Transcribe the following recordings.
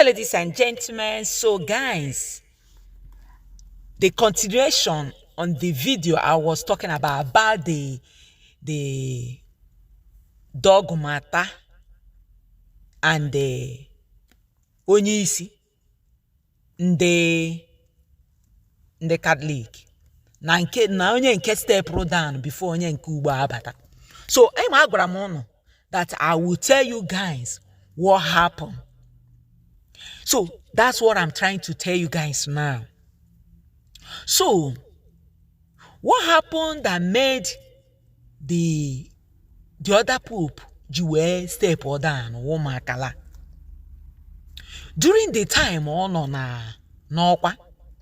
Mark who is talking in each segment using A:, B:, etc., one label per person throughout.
A: ladies and gentlemen, so guys, the continuation on the video I was talking about the dog matter and the onyeisi the Catholic na onye nke step down before onye nke ugbo abata. So I'm agwara that I will tell you guys what happened. So that's what I'm trying to tell you guys now. So what happened that made the other pope Jew step down womakala during the time on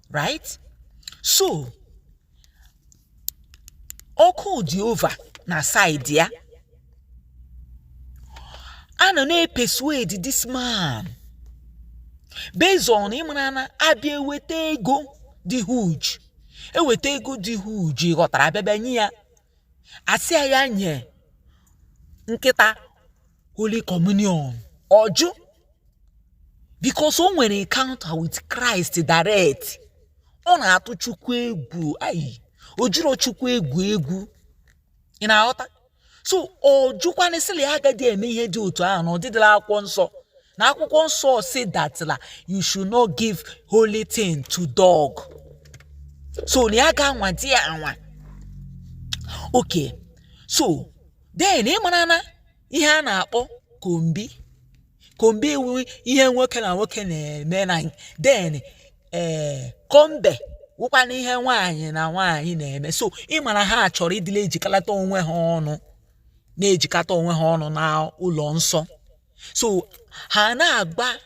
A: right? So Oko Jehovah na side ya and persuade this man based on him na abia wete ego the huge ewete ego the huge ghotara bebe nyi ya asia ya nye nkita Holy Communion oju because o nwere encounter with Christ direct ọ na-atụ chukwu egwu ojiro chukwu egwu ị na-aghọta. So ojukwa nesile agadi eme ihe dị otu ahụ na ọdịdịla akwụkwọ nsọ na akwụkwọ nsọ say that you should not give holy thing to dog. So ni aga anwa di anwa. Okay, so then ịmana ihe a na-akpọ kombi ihe nwoke na nwoke na-eme na then kombe wụkwa na ihe nwaanyị na nwaanyị na-eme. So ịmana ha chọrọ idile ejikọta onwe ha ọnụ na-ejikọta onwe ha ọnụ na ụlọ nsọ. So ha na-agba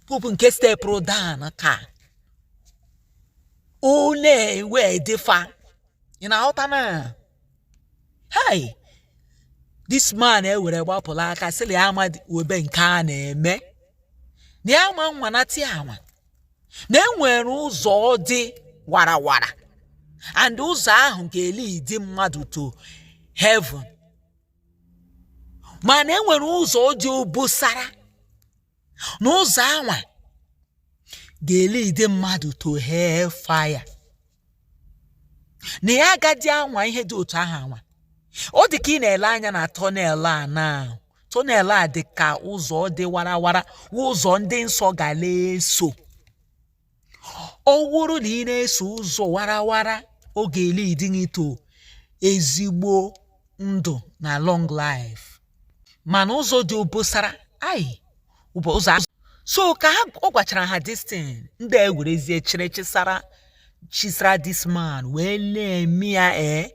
A: popu nke step down ka o na-ewe defa ị na-aghọta na hey this man ewere gbapụla aka sị ya ama webe nke a na-eme na ya ma nwanati anwa na enwere ụzọ dị warawara and ụzọ ahụ ga-elidi mmadụ to heaven, mana enwere ụzọ dị obosara na ụzọ anwa ga-elidi mmadụ to hellfire. Na ya agadi anwa ihe dị otu ahụ anwa ọ dị ka ị na-ele anya na tunnel a na tunnel a dị ka ụzọ dị warawara ụzọ ndị nsọ ga-eso. Ọ wụrụ na ị na-eso ụzọ warawara ọ ga-elidi gị to ezigbo ndụ na long life, mana ụzọ dị obosara ụzọ. So ka ọ gwachara ha this thing ndị ewerezie chisara this man wee na-eme ya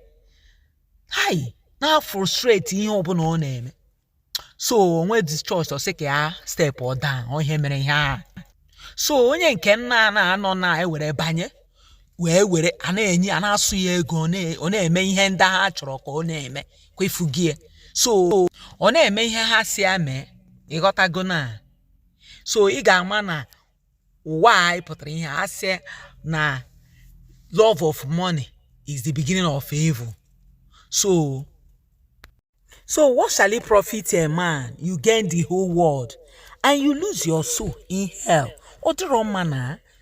A: na frustrate ihe ọbụla ọ na-eme. So onwe this church ọsị ka ya step down ihe mere ihe a. So onye nke nna na-anọ na ewere banye were ana-enye ana-asụ ya ego ọ na-eme ihe ndị ha chọrọ ka ọ na-eme kwefugie. So ọ na-eme ihe ha si ame ịghọtago na. So ị ga-ama na ụwa anyị pụtara ihe asị na love of money is the beginning of evil. So what shall it profit a man you gain the whole world and you lose your soul in hell?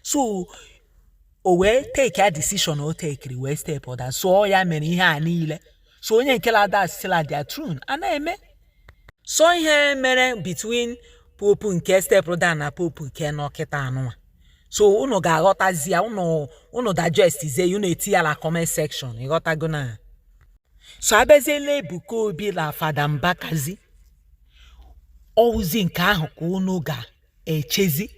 A: So o wee take a decision o take we step order. So ya mere ihe a niile. So onye nke lada still at their throne ana-eme. So ihe mere between pope nke step down na pope nke nọkịta anụwa. So unu ga-aghọtazi ya unu digest ize unu eti ya la comment section ịghọtago na. So abezele Ebuka obi la Fada Mbakazi ozi nke ahụ ka unu ga-echezi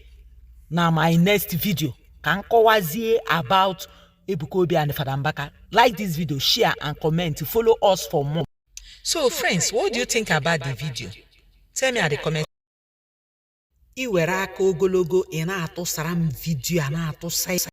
A: na my next video ka nkọwazie about Ebuka obi and Fada Mbaka. Like this video, share and comment, follow us for more. So friends, what do you think about the video? Tell me at the comment. Iwere aka ogologo ị na-atụsara m video a na-atụsa